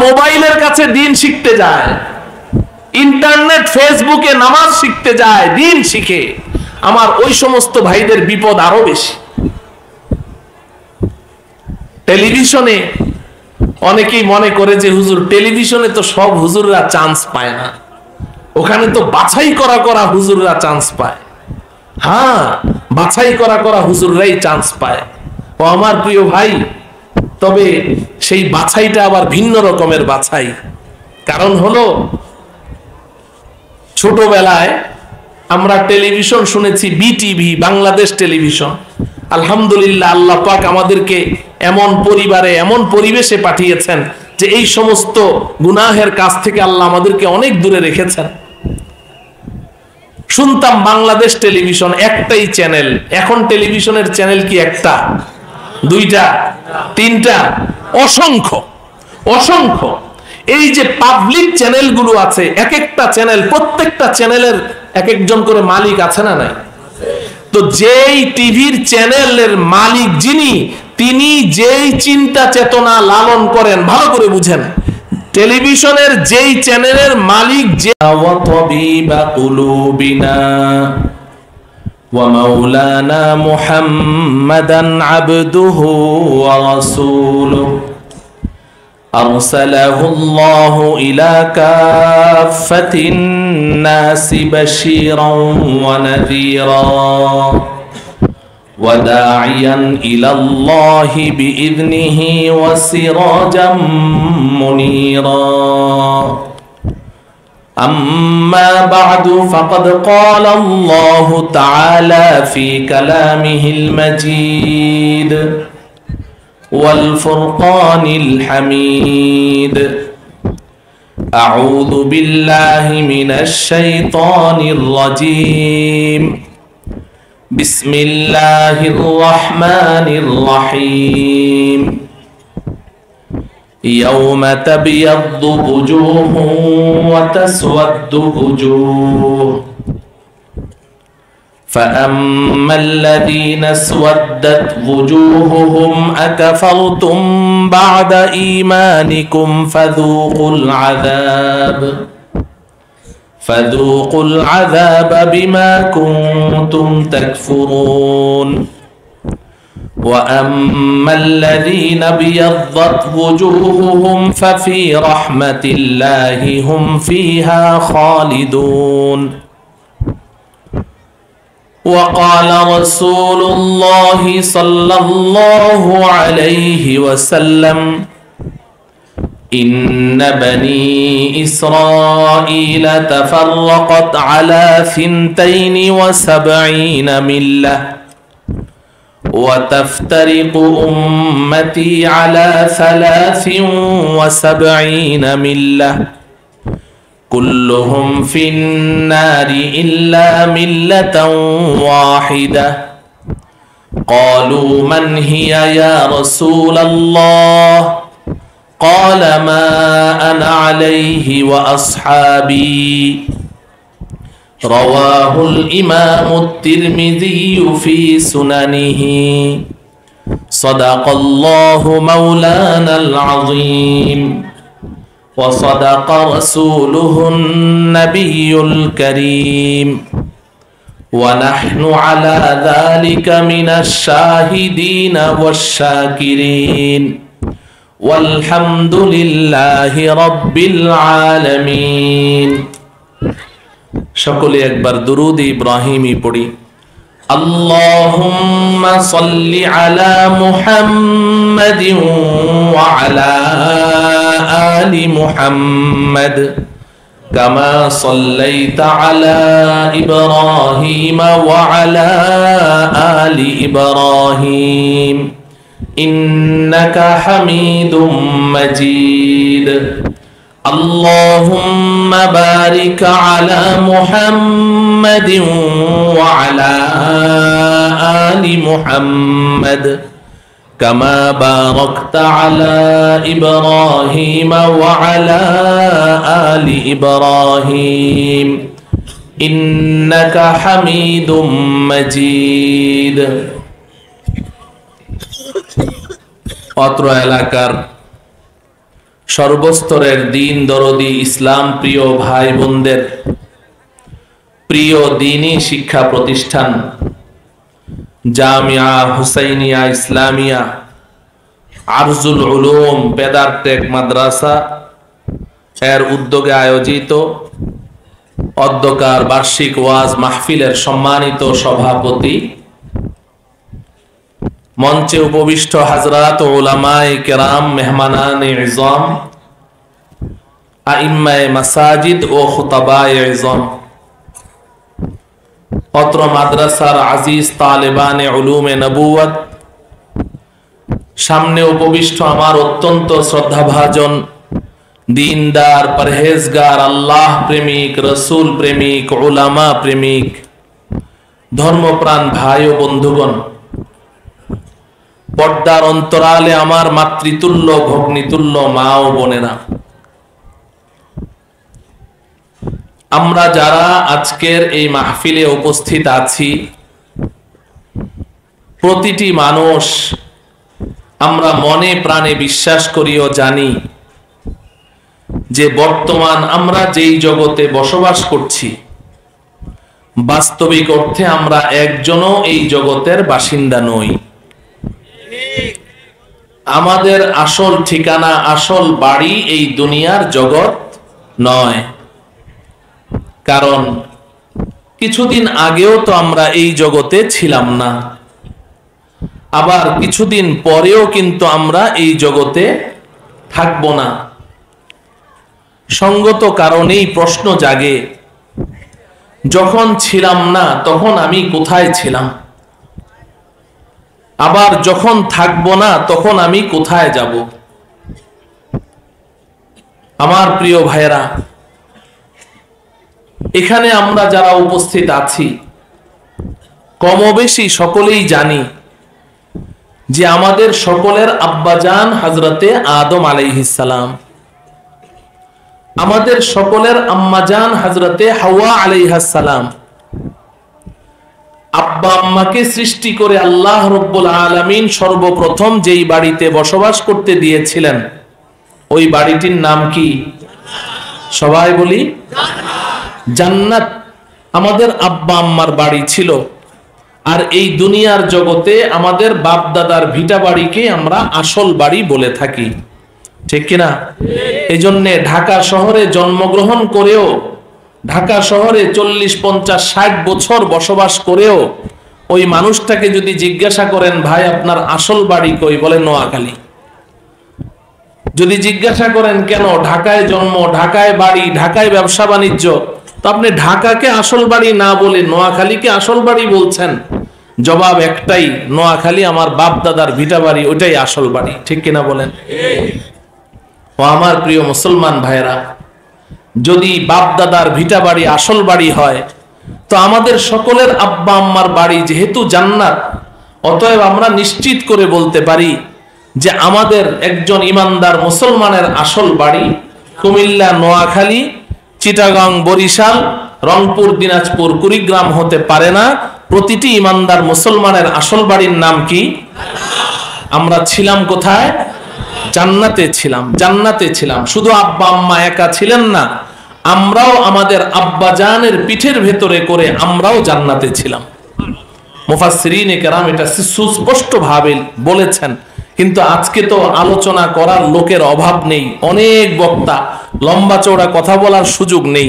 মোবাইলের কাছে দিন শিখতে যায়, ইন্টারনেট ফেসবুকে নামাজ শিখতে যায়, দিন শিখে, আমার ওই সমস্ত ভাইদের বিপদ আরো বেশি। টেলিভিশনে অনেকেই মনে করে যে হুজুর টেলিভিশনে তো সব হুজুররা চান্স পায় না, ওখানে তো বাছাই করা হুজুররা চান্স পায়। হ্যাঁ, বাছাই করা হুজুররাই চান্স পায়। ও আমার প্রিয় ভাই, তবে সেই বাছাইটা আবার ভিন্ন রকমের বাছাই। কারণ হলো, ছোটবেলায় আমরা টেলিভিশন শুনেছি বিটিভি, বাংলাদেশ টেলিভিশন। আলহামদুলিল্লাহ, আল্লাহ পাক আমাদেরকে এমন পরিবারে, এমন পরিবেশে পাঠিয়েছেন যে এই সমস্ত গুনাহের কাছ থেকে আল্লাহ আমাদেরকে অনেক দূরে রেখেছেন। শুনতাম বাংলাদেশ টেলিভিশন, একটাই চ্যানেল। এখন টেলিভিশনের চ্যানেল কি একটা, দুইটা, তিনটা? অসংখ্য অসংখ্য। এই যে পাবলিক চ্যানেলগুলো আছে, এক একটা চ্যানেল, প্রত্যেকটা চ্যানেলের এক একজন করে মালিক আছে না নাই? তো যেই টিভির চ্যানেলের মালিক যিনি, তিনি যেই চিন্তা চেতনা লালন করেন, ভালো করে বুঝেন, টেলিভিশনের যেই চ্যানেলের মালিক যে ওয়াতাবিবা কুলুবিনা ওয়া মাওলানা মুহাম্মাদান আবদুহু ওয়া রাসূলুহু أرسله الله إلى كافة الناس بشيرا ونذيرا وداعيا إلى الله بإذنه وسراجا منيرا أما بعد فقد قال الله تعالى في كلامه المجيد والفرقان الحميد أعوذ بالله من الشيطان الرجيم بسم الله الرحمن الرحيم يوم تبيض وجوه وتسود وجوه فأما الذين اسودت وجوههم أكفرتم بعد إيمانكم فذوقوا العذاب بما كنتم تكفرون وأما الذين ابيضت وجوههم ففي رحمة الله هم فيها خالدون وقال رسول الله صلى الله عليه وسلم إن بني إسرائيل تفرقت على 72 ملة وتفترق أمتي على 73 ملة كلهم في النار إلا ملة واحدة قالوا من هي يا رسول الله قال ما أنا عليه وأصحابي رواه الإمام الترمذي في سننه صدق الله مولانا العظيم وصدق رسوله النبي الكريم ونحن على ذلك من الشاهدين والشاكرين والحمد لله رب العالمين সকলে একবার দুরূদ ইব্রাহিমি পড়ি اللهم صل على محمد وعلى آل محمد كما صليت على إبراهيم وعلى آل إبراهيم إنك حميد مجيد اللهم بارك على محمد وعلى آل محمد كما باركت على إبراهيم وعلى آل إبراهيم إنك حميد مجيد অত্র এলাকার সর্বস্তরের দিন দরদি ইসলাম প্রিয় ভাই বোনদের প্রিয় দ্বীনি শিক্ষা প্রতিষ্ঠান জামিয়া হুসাইনিয়া ইসলামিয়া আরজুল উলুম বেদারটেক মাদ্রাসা এর উদ্যোগে আয়োজিত অধ্যকার বার্ষিক ওয়াজ মাহফিলের সম্মানিত সভাপতি, মঞ্চে উপবিষ্ট হাজরাত উলামায়ে কেরাম, মেহমানানে ইজম, আইম্মায়ে মাসাজিদ ও খুতাবায়ে ইজম, অত্র মাদ্রাসার আজিজ তালেবানে উলুমে নবুয়ত, সামনে উপবিষ্ট আমার অত্যন্ত শ্রদ্ধাভাজন দিনদার পরহেজগার আল্লাহ প্রেমিক রসুল প্রেমিক উলামা প্রেমিক ধর্মপ্রাণ ভাই ও বন্ধুগণ, পর্দার অন্তরালে আমার মাতৃতুল্য ভগ্নিতুল্য মা ও বোনেরা, আমরা যারা আজকের এই মাহফিলে উপস্থিত আছি, প্রতিটি মানুষ আমরা মনে প্রাণে বিশ্বাস করি ও জানি যে বর্তমান আমরা যেই জগতে বসবাস করছি, বাস্তবিক অর্থে আমরা একজনও এই জগতের বাসিন্দা নই। আমাদের আসল ঠিকানা, আসল বাড়ি এই দুনিয়ার জগৎ নয়। কারণ কিছুদিন আগেও তো আমরা এই জগতে ছিলাম না, আবার কিছুদিন পরেও কিন্তু আমরা এই জগতে থাকব না। সঙ্গত কারণেই প্রশ্ন জাগে, যখন ছিলাম না তখন আমি কোথায় ছিলাম, আবার যখন থাকবো না তখন আমি কোথায় যাব? আমার প্রিয় ভাইয়েরা, এখানে আমরা যারা উপস্থিত আছি কমবেশি সকলেই জানি যে আমাদের সকলের আব্বাজান হযরতে আদম আলাইহিস সালাম, আমাদের সকলের আম্মাজান হযরতে হাওয়া আলাইহাস সালাম। আব্বা আম্মাকে সৃষ্টি করে আল্লাহ রাব্বুল আলামিন সর্বপ্রথম যেই বাড়িতে বসবাস করতে দিয়েছিলেন, ওই বাড়িটির নাম কি? সবাই বলি জান্নাত। আমাদের আব্বা আম্মার বাড়ি ছিল। আর এই দুনিয়ার জগতে আমাদের বাপ দাদার ভিটা বাড়িকে আমরা আসল বাড়ি বলে থাকি, ঠিক কিনা? এই জন্যে ঢাকা শহরে জন্মগ্রহণ করেও, ঢাকা শহরে 40, 50, 60 বছর বসবাস করেও ওই মানুষটাকে যদি জিজ্ঞাসা করেন, ভাই আপনার আসল বাড়ি কই? বলে নোয়াখালী। যদি জিজ্ঞাসা করেন কেন, ঢাকায় জন্ম, ঢাকায় বাড়ি, ঢাকায় ব্যবসা বাণিজ্য, তো আপনি ঢাকাকে আসল বাড়ি না বলে নোয়াখালীকে আসল বাড়ি বলছেন। জবাব একটাই, নোয়াখালী আমার বাপ দাদার ভিটা বাড়ি, ওইটাই আসল বাড়ি, ঠিক কিনা বলেন? ও আমার প্রিয় মুসলমান ভাইরা, যদি বাপ দাদার ভিটা বাড়ি আসল বাড়ি হয়, তো আমাদের সকলের আব্বা আম্মার বাড়ি যেহেতু জান্নাত, অতএব আমরা নিশ্চিত করে বলতে পারি যে আমাদের একজন ইমানদার মুসলমানের আসল বাড়ি কুমিল্লা, নোয়াখালী, চিটাগাং, বরিশাল, রংপুর, দিনাজপুর, কুড়িগ্রাম হতে পারে না। প্রতিটি ইমানদার মুসলমানের আসল বাড়ির নাম কি? আমরা ছিলাম কোথায়? জান্নাতে ছিলাম, জান্নাতে ছিলাম। শুধু আব্বা আম্মা একা ছিলেন না, আমরাও আমাদের আব্বা জানের পিঠের ভেতরে করে আমরাও জান্নাতে ছিলাম। মুফাসসিরিনে কেরাম এটা সুস্পষ্ট ভাবে বলেছেন। কিন্তু আজকে তো আলোচনা করার লোকের অভাব নেই, অনেক বক্তা, লম্বা চওড়া কথা বলার সুযোগ নেই।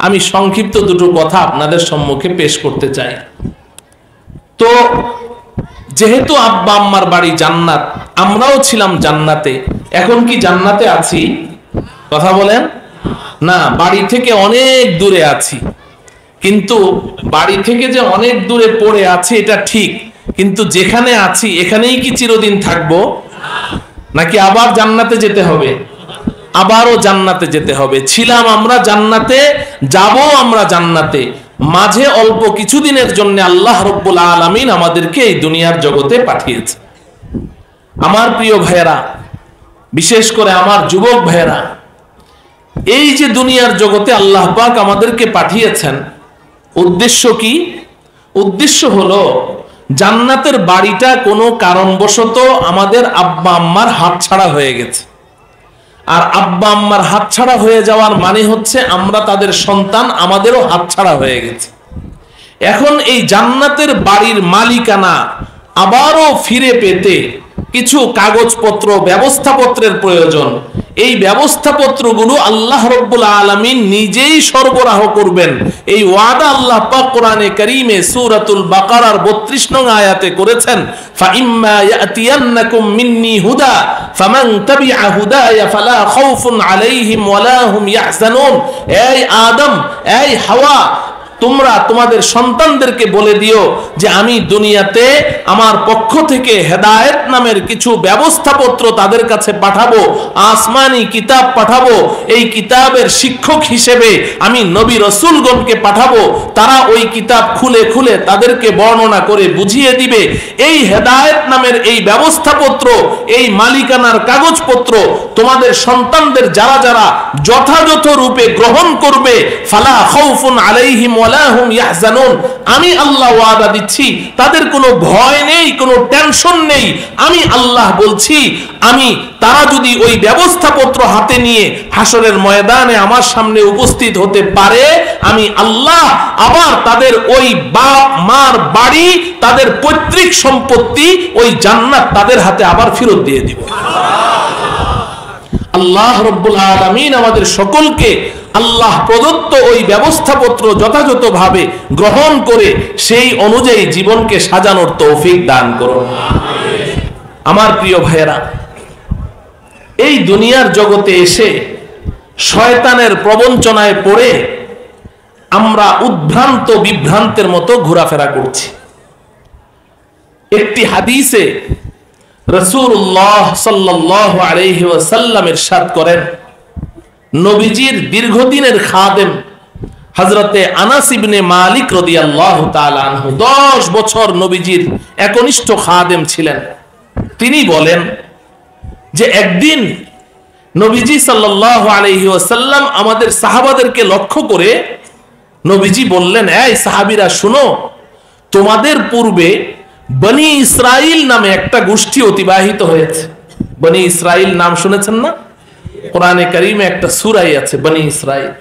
আমি সংক্ষিপ্ত দুটো কথা আপনাদের সম্মুখে পেশ করতে চাই। তো যেহেতু আব্বা আম্মার বাড়ি জান্নাত, আমরাও ছিলাম জান্নাতে। এখন কি জান্নাতে আছি? কথা বলেন না। বাড়ি থেকে অনেক দূরে আছি, কিন্তু বাড়ি থেকে যে অনেক দূরে পড়ে আছে এটা ঠিক, কিন্তু যেখানে আছি এখানেই কি চিরদিন থাকবো, নাকি আবার জান্নাতে যেতে হবে? আবারও জান্নাতে যেতে হবে। ছিলাম আমরা জান্নাতে, যাবো আমরা জান্নাতে। মাঝে অল্প কিছুদিনের জন্য আল্লাহ রাব্বুল আলামিন আমাদেরকে এই দুনিয়ার জগতে পাঠিয়েছে। আমার প্রিয় ভাইয়েরা, বিশেষ করে আমার যুবক ভাইয়েরা, এই যে দুনিয়ার জগতে আল্লাহ পাক আমাদেরকে পাঠিয়েছেন, উদ্দেশ্য কি? উদ্দেশ্য হলো জান্নাতের বাড়িটা কোনো কারণবশত আমাদের আব্বা আম্মার হাতছাড়া হয়ে গেছে। আর আব্বা আম্মার হাতছাড়া হয়ে যাওয়ার মানে হচ্ছে আমরা তাদের সন্তান, আমাদেরও হাতছাড়া হয়ে গেছে। এখন এই জান্নাতের বাড়ির মালিকানা আবারও ফিরে পেতে কিছু কাগজপত্র, ব্যবস্থাপত্রের প্রয়োজন। এই ব্যবস্থাপত্রগুলো আল্লাহ রাব্বুল আলামিন নিজেই সরবরাহ করবেন। এই ওয়াদা আল্লাহ পাক কোরআনে কারীমে সূরাতুল বাকারার 32 নং আয়াতে করেছেন, ফাইম্মা ইয়াতিয়ান্নাকুম মিন্নি হুদা ফামান তাবিআ হুদায়া ফালা খাউফুন আলাইহিম ওয়ালা হুম ইয়াহজানুন। এই আদম, এই হাওয়া, তোমরা তোমাদের সন্তানদেরকে বলে দিও যে আমি দুনিয়াতে আমার পক্ষ থেকে হেদায়েত নামের কিছু ব্যবস্থাপত্র তাদের কাছে পাঠাবো, আসমানি কিতাব পাঠাবো। এই কিতাবের শিক্ষক হিসেবে আমি নবী রাসূলগণকে পাঠাবো। তারা ওই কিতাব খুলে খুলে তাদেরকে বর্ণনা করে বুঝিয়ে দিবে। এই হেদায়েত নামের এই ব্যবস্থাপত্র, এই মালিকানার কাগজপত্র তোমাদের সন্তানদের যারা যারা যথাযথ রূপে গ্রহণ করবে, ফালা খাউফুন আলাইহিম ওয়ালা হুম ইয়াহজানুন, আমি আল্লাহ ওয়াদা দিচ্ছি তাদের কোনো ভয় নেই, কোনো টেনশন নেই। আমি আল্লাহ বলছি, আমি তারা যদি ওই ব্যবস্থাপত্র হাতে নিয়ে হাসরের ময়দানে আমার সামনে উপস্থিত হতে পারে, আমি আল্লাহ আবার তাদের ওই বাপ মার বাড়ি, তাদের পৈতৃক সম্পত্তি, ওই জান্নাত তাদের হাতে আবার ফেরত দিয়ে দিব। আল্লাহ রাব্বুল আলামিন আমাদের সকলকে আল্লাহ প্রদত্ত ওই ব্যবস্থাপত্র যথাযথভাবে গ্রহণ করে সেই অনুযায়ী জীবনকে সাজানোর তৌফিক দান করুন। আমার প্রিয় ভাইয়েরা, এই দুনিয়ার জগতে এসে শয়তানের প্রবঞ্চনায় পড়ে আমরা উদ্ভ্রান্ত বিভ্রান্তের মতো ঘোরাফেরা করছি। একটি হাদিসে রাসূলুল্লাহ সাল্লাল্লাহু আলাইহি ওয়াসাল্লাম ইরশাদ করেন, নবীজির দীর্ঘদিনের খাদেম হযরতে আনাস ইবনে মালিক রাদিয়াল্লাহু তাআলা আনহু 10 বছর নবীজির একনিষ্ঠ খাদেম ছিলেন। তিনি বলেন যে একদিন নবীজি সাল্লাল্লাহু আলাইহি ওয়াসাল্লাম আমাদের সাহাবাদেরকে লক্ষ্য করে নবীজি বললেন, এই সাহাবীরা শুনো, তোমাদের পূর্বে বনি ইসরাইল নামে একটা গোষ্ঠী অতিবাহিত হয়েছে। বনি ইসরাইল নাম শুনেছেন না? কোরআনে কারীমে একটা সূরাই আছে বনি ইসরাইল।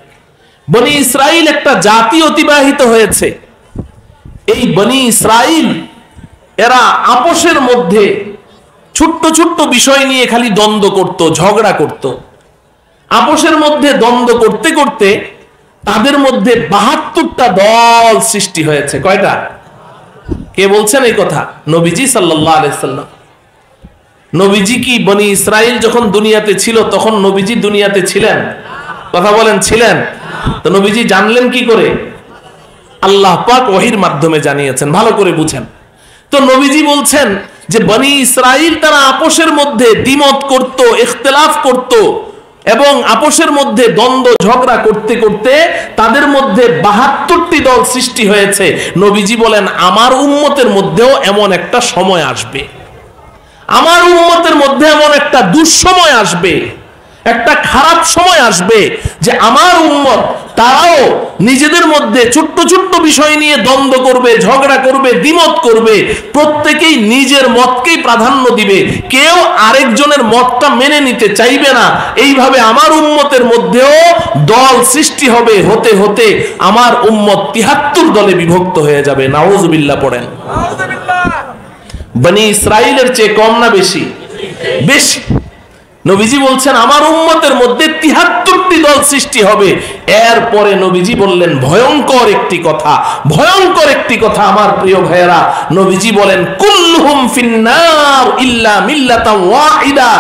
বনি ইসরাইল একটা জাতি অতিবাহিত হয়েছে। এই বনি ইসরাইল এরা আপোষের মধ্যে ছোট্ট ছোট্ট বিষয় নিয়ে খালি দ্বন্দ্ব করত, ঝগড়া করত। আপোষের মধ্যে দ্বন্দ্ব করতে করতে তাদের মধ্যে 72টা দল সৃষ্টি হয়েছে। কয়টা? কে বলছেন এই কথা? নবীজি সাল্লাল্লাহু আলাইহি সাল্লাম। নবীজি কি বনি ইসরাইল যখন দুনিয়াতে ছিল তখন নবীজি দুনিয়াতে ছিলেন? কথা বলেন, ছিলেন? তো নবীজি জানলেন কি করে? আল্লাহ পাক ওহীর মাধ্যমে জানিয়েছেন। ভালো করে বুঝেন। তো নবীজি বলছেন যে বনি ইসরাইল তারা আপোষের মধ্যে দ্বিমত করত, ইখতিলাফ করত এবং আপোষের মধ্যে দ্বন্দ্ব ঝগড়া করতে করতে তাদের মধ্যে 72টি দল সৃষ্টি হয়েছে। নবীজি বলেন, আমার উম্মতের মধ্যেও এমন একটা সময় আসবে, আমার উম্মতের মধ্যে এমন একটা দুঃসময় আসবে, একটা খারাপ সময় আসবে যে আমার উম্মত তারাও নিজেদের মধ্যে ছোট্ট ছোট্ট বিষয় নিয়ে দ্বন্দ্ব করবে, ঝগড়া করবে, দ্বিমত করবে। প্রত্যেকেই নিজের মতকেই প্রাধান্য দিবে, কেউ আরেকজনের মতটা মেনে নিতে চাইবে না। এইভাবে আমার উম্মতের মধ্যেও দল সৃষ্টি হবে, হতে হতে আমার উম্মত 73 দলে বিভক্ত হয়ে যাবে। নাউজুবিল্লাহ পড়েন। বনি ইসরাইলের চেয়ে কম না বেশি? বেশি। নবীজি বলছেন আমার উম্মতের মধ্যে 73টি দল সৃষ্টি হবে। এরপরে নবীজি বললেন ভয়ঙ্কর একটি কথা, ভয়ঙ্কর একটি কথা। আমার প্রিয় ভাইয়েরা, নবীজি বলেন কুল্লুহুম ফিন্নার ইল্লা মিল্লাতান ওয়াহিদা।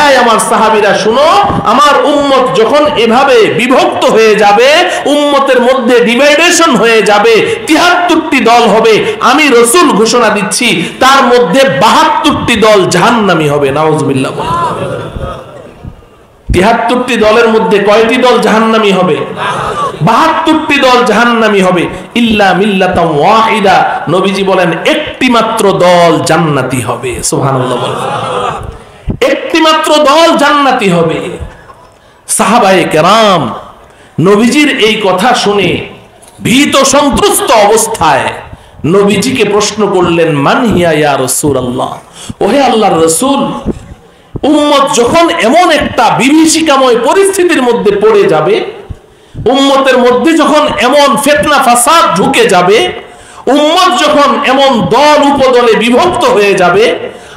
এই আমার সাহাবীরা শুনো, আমার উম্মত যখন এভাবে বিভক্ত হয়ে যাবে, উম্মতের মধ্যে ডিভাইডেশন হয়ে যাবে, 73টি দল হবে, আমি রাসূল ঘোষণা দিচ্ছি তার মধ্যে 72টি দল জাহান্নামী হবে। নাউজুবিল্লাহ। 73টি দলের মধ্যে কয়টি দল জাহান্নামী হবে? 72টি দল জাহান্নামী হবে। ইল্লা মিল্লাতান ওয়াহিদা, নবীজি বলেন একটি মাত্র দল জান্নাতি হবে। সুবহানাল্লাহ বলেন, একটি মাত্র দল জান্নাতি হবে। সাহাবায়ে কেরাম নবীজির এই কথা শুনে ভীত সন্ত্রস্ত অবস্থায় নবীজিকে প্রশ্ন করলেন, মান হিয়া ইয়া রাসূলুল্লাহ, ওহে আল্লাহর রাসূল, উম্মত যখন এমন একটা বিভীষিকাময় পরিস্থিতির মধ্যে পড়ে যাবে, উম্মতের মধ্যে যখন এমন ফিতনা ফাসাদ ঢুকে যাবে, উম্মত যখন এমন দল উপদলে বিভক্ত হয়ে যাবে,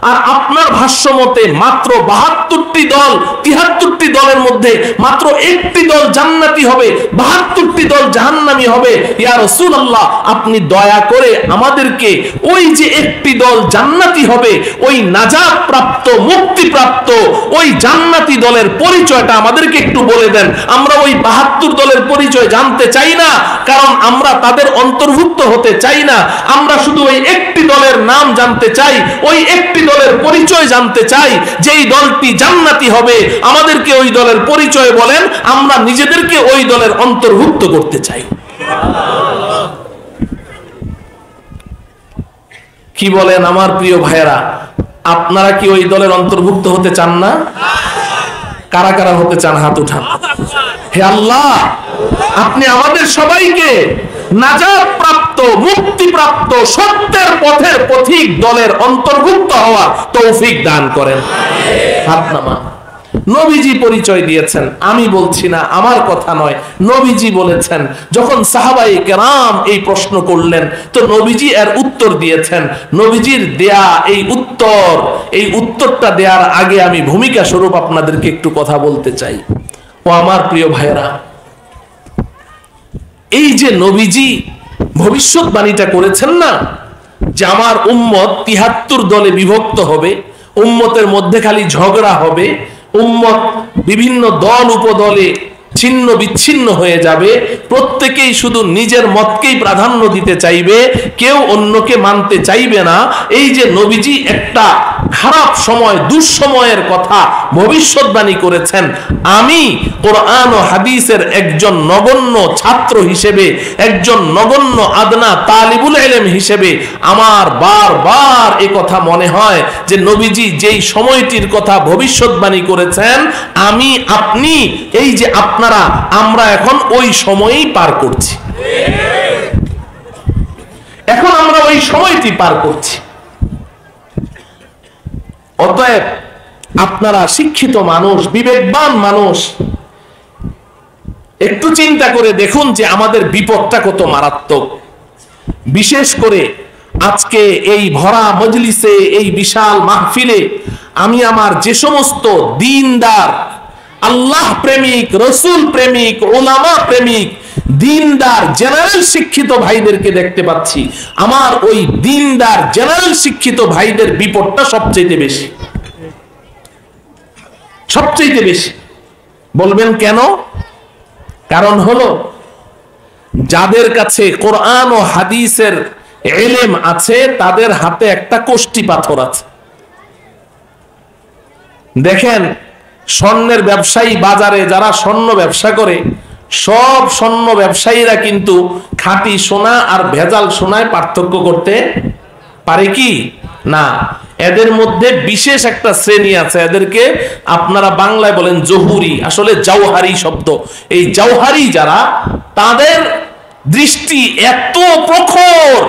আর আপনার ভাষ্য মতে মাত্র 72টি দল, 73টি দলের মধ্যে মাত্র একটি দল জান্নাতি হবে, 72টি দল জাহান্নামী হবে, ইয়া রাসূলুল্লাহ আপনি দয়া করে আমাদেরকে ওই যে একটি দল জান্নাতি হবে, ওই নাজাত প্রাপ্ত, মুক্তি প্রাপ্ত ওই জান্নাতি দলের পরিচয়টা আমাদেরকে একটু বলে দেন। আমরা ওই 72 দলের পরিচয় জানতে চাই না, কারণ আমরা তাদের অন্তর্ভুক্ত হতে চাই না। আমরা শুধু ওই একটি দলের নাম জানতে চাই, ওই একটি দলের পরিচয় জানতে চাই, যেই দলটি জান্নাতি হবে আমাদেরকে ওই দলের পরিচয় বলেন, আমরা নিজেদেরকে ওই দলের অন্তর্ভুক্ত করতে চাই। কি বলেন আমার প্রিয় ভাইয়েরা, আপনারা কি ওই দলের অন্তর্ভুক্ত হতে চান না? কারা কারা হতে চান হাত উঠান। হে আল্লাহ, আপনি আমাদের সবাইকে নাজাত প্রাপ্ত, মুক্তি প্রাপ্ত, সত্যের পথের পথিক দলের অন্তর্ভুক্ত হওয়ার তৌফিক দান করেন। হাত নামান। নবীজি পরিচয় দিয়েছেন, আমি বলছি না, আমার কথা নয়, নবীজি বলেছেন। যখন সাহাবায়ে কেরাম এই প্রশ্ন করলেন তো নবীজি এর উত্তর দিয়েছেন। নবীজির দেয়া এই উত্তরটা দেওয়ার আগে আমি ভূমিকা স্বরূপ আপনাদেরকে একটু কথা বলতে চাই। ও আমার প্রিয় ভাইয়েরা, এই যে নবীজি ভবিষ্যৎবাণীটা করেছেন না, যে আমার উম্মত 73 দলে বিভক্ত হবে, উম্মতের মধ্যে খালি ঝগড়া হবে, উম্মত বিভিন্ন দল উপদলে ছিন্ন বিচ্ছিন্ন হয়ে যাবে, প্রত্যেকেই শুধু নিজের মতকেই প্রাধান্য দিতে চাইবে, কেউ অন্যকে মানতে চাইবে না। এই যে নবীজি একটা খারাপ সময়, দুঃসময়ের কথা ভবিষ্যৎবাণী করেছেন, আমি কোরআন ও হাদিসের একজন নগণ্য ছাত্র হিসেবে, একজন নগণ্য আদনা তালিবুল ইলম হিসেবে আমার বারবার এই কথা মনে হয় যে নবীজি যেই সময়টির কথা ভবিষ্যৎবাণী করেছেন, আমি আপনি এই যে আমরা এখন ওই সময়ই পার করছি। এখন আমরা ওই সময়টি পার করছি। অতএব আপনারা শিক্ষিত মানুষ, বিবেকবান মানুষ, একটু চিন্তা করে দেখুন যে আমাদের বিপদটা কত মারাত্মক। বিশেষ করে আজকে এই ভরা মজলিসে, এই বিশাল মাহফিলে আমি আমার যে সমস্ত দ্বীনদার, আল্লাহ প্রেমিক, রসুল প্রেমিক, ওলামা প্রেমিক, দ্বীনদার জেনারেল শিক্ষিত ভাইদেরকে দেখতে পাচ্ছি, আমার ওই দ্বীনদার জেনারেল শিক্ষিত ভাইদের বিপদটা সবচেয়ে বেশি, সবচেয়ে বেশি। বলবেন কেন? কারণ হলো যাদের কাছে কোরআন ও হাদিসের ইলম আছে তাদের হাতে একটা কষ্টি পাথর আছে। দেখেন, স্বর্ণের ব্যবসায়ী বাজারে যারা স্বর্ণ ব্যবসা করে, সব স্বর্ণ ব্যবসায়ীরা কিন্তু খাঁটি সোনা আর ভেজাল সোনায় পার্থক্য করতে পারে কি না। এদের মধ্যে বিশেষ একটা শ্রেণী আছে, এদেরকে আপনারা বাংলায় বলেন জহুরি, আসলে জাওহারি শব্দ। এই জাওহারি যারা, তাদের দৃষ্টি এত প্রখর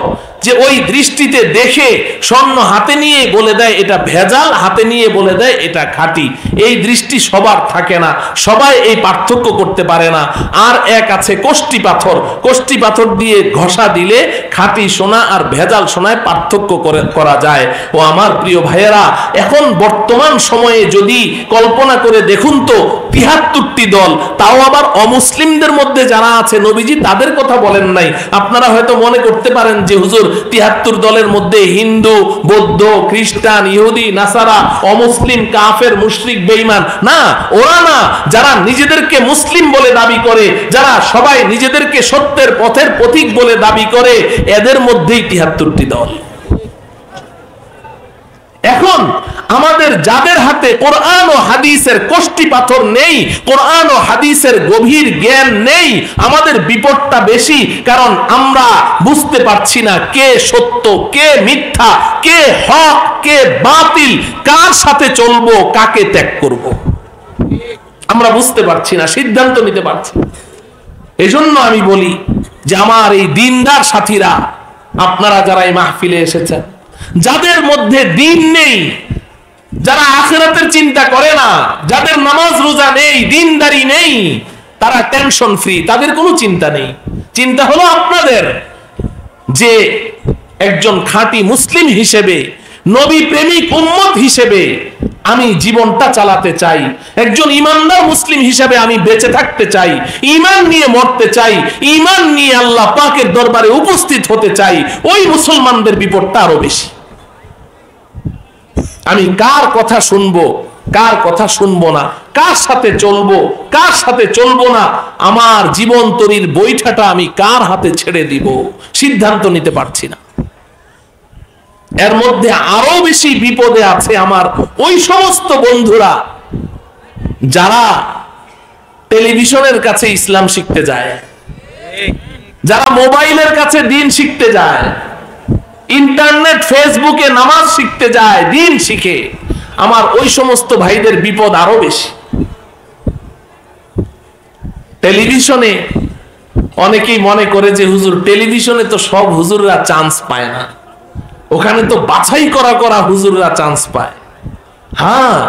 যে ওই দৃষ্টিতে দেখে স্বর্ণ হাতে নিয়ে বলে দেয় এটা ভেজাল, হাতে নিয়ে বলে দেয় এটা খাঁটি। এই দৃষ্টি সবার থাকে না, সবাই এই পার্থক্য করতে পারে না। আর এক আছে কষ্টি পাথর, কষ্টি পাথর দিয়ে ঘষা দিলে খাঁটি সোনা আর ভেজাল সোনায় পার্থক্য করা যায়। ও আমার প্রিয় ভাইয়েরা, এখন বর্তমান সময়ে যদি কল্পনা করে দেখুন তো 73টি দল, তাও আবার অমুসলিমদের মধ্যে যারা আছে, নবীজি তাদের কথা বলেন নাই। আপনারা হয়তো মনে করতে পারেন যে হুজুর 73 দলের মধ্যে হিন্দু, বৌদ্ধ, খ্রিস্টান, ইহুদি, নাসারা, অমুসলিম, কাফের, মুশরিক, বেঈমান। না, ওরা না, যারা নিজেদেরকে মুসলিম বলে দাবি করে, যারা সবাই নিজেদেরকে সত্যের পথের পথিক বলে দাবি করে, এদের মধ্যেই 73টি দল। এখন আমাদের যাদের হাতে কোরআন ও হাদিসের কষ্টি পাথর নেই, কোরআন ও হাদিসের গভীর জ্ঞান নেই, আমাদের বিপদটা বেশি। কারণ আমরা বুঝতে পারছি না কে সত্য, কে মিথ্যা, কে হক, কে বাতিল, কার সাথে চলবো, কাকে ত্যাগ করব, আমরা বুঝতে পারছি না, সিদ্ধান্ত নিতে পারছি। এজন্য আমি বলি যে আমার এই দ্বীনদার সাথীরা, আপনারা যারা এই মাহফিলে এসেছেন, যাদের মধ্যে দ্বীন নেই, যারা আখিরাতের চিন্তা করে না, যাদের নামাজ রোজা নেই, দিনদারি নেই, তারা টেনশন ফ্রি, তাদের কোনো চিন্তা নেই। চিন্তা হলো আপনাদের যে একজন খাঁটি মুসলিম হিসেবে, নবী প্রেমিক উম্মত হিসেবে আমি জীবনটা চালাতে চাই, একজন ইমানদার মুসলিম হিসেবে আমি বেঁচে থাকতে চাই, ঈমান নিয়ে মরতে চাই, ঈমান নিয়ে আল্লাহ পাকের দরবারে উপস্থিত হতে চাই। ওই মুসলমানদের বিপদটা আরো বেশি। আমি কার কথা শুনবো, কার কথা শুনবো না, কার সাথে চলবো, কার সাথে চলবো না, আমার জীবন তরির বৈঠাটা আমি কার হাতে ছেড়ে দিব, সিদ্ধান্ত নিতে পারছি না। এর মধ্যে আরো বেশি বিপদে আছে আমার ওই সমস্ত বন্ধুরা যারা টেলিভিশনের কাছে ইসলাম শিখতে যায়, যারা মোবাইলের কাছে দিন শিখতে যায়, ইন্টারনেট ফেসবুকে নামাজ শিখতে যায়, দিন শিখে। আমার ওই সমস্ত ভাইদের বিপদ আরো বেশি। টেলিভিশনে অনেকেই মনে করে যে হুজুর, টেলিভিশনে তো সব হুজুররা চান্স পায় না, ওখানে তো বাছাই করা করা হুজুররা চান্স পায়। হ্যাঁ,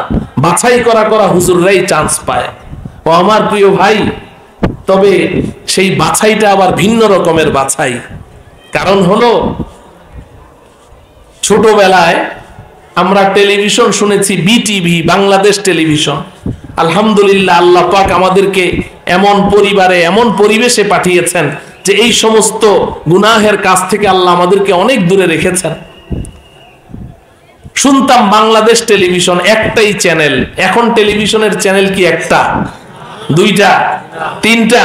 বাছাই করা করা হুজুররাই চান্স পায়। ও আমার প্রিয় ভাই, তবে সেই বাছাইটা আবার ভিন্ন রকমের বাছাই। কারণ হলো, ছোটবেলায় আমরা টেলিভিশন শুনেছি বিটিভি, বাংলাদেশ টেলিভিশন। আলহামদুলিল্লাহ, আল্লাহ পাক আমাদেরকে এমন পরিবারে, এমন পরিবেশে পাঠিয়েছেন যে এই সমস্ত গুনাহের কাছ থেকে আল্লাহ আমাদেরকে অনেক দূরে রেখেছেন। শুনতাম বাংলাদেশ টেলিভিশন, একটাই চ্যানেল। এখন টেলিভিশনের চ্যানেল কি একটা, দুইটা, তিনটা?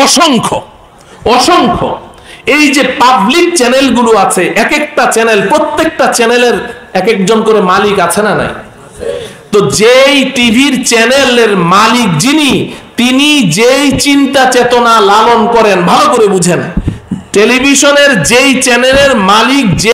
অসংখ্য, অসংখ্য। এই যে পাবলিক চ্যানেলগুলো আছে, এক একটা চ্যানেল, প্রত্যেকটা চ্যানেলের এক একজন করে মালিক আছে না নাই? তো যেই টিভির চ্যানেলের মালিক যিনি, তিনি যেই চিন্তা চেতনা লালন করেন, ভালো করে বুঝেন, টেলিভিশনের যেই চ্যানেলের মালিক যে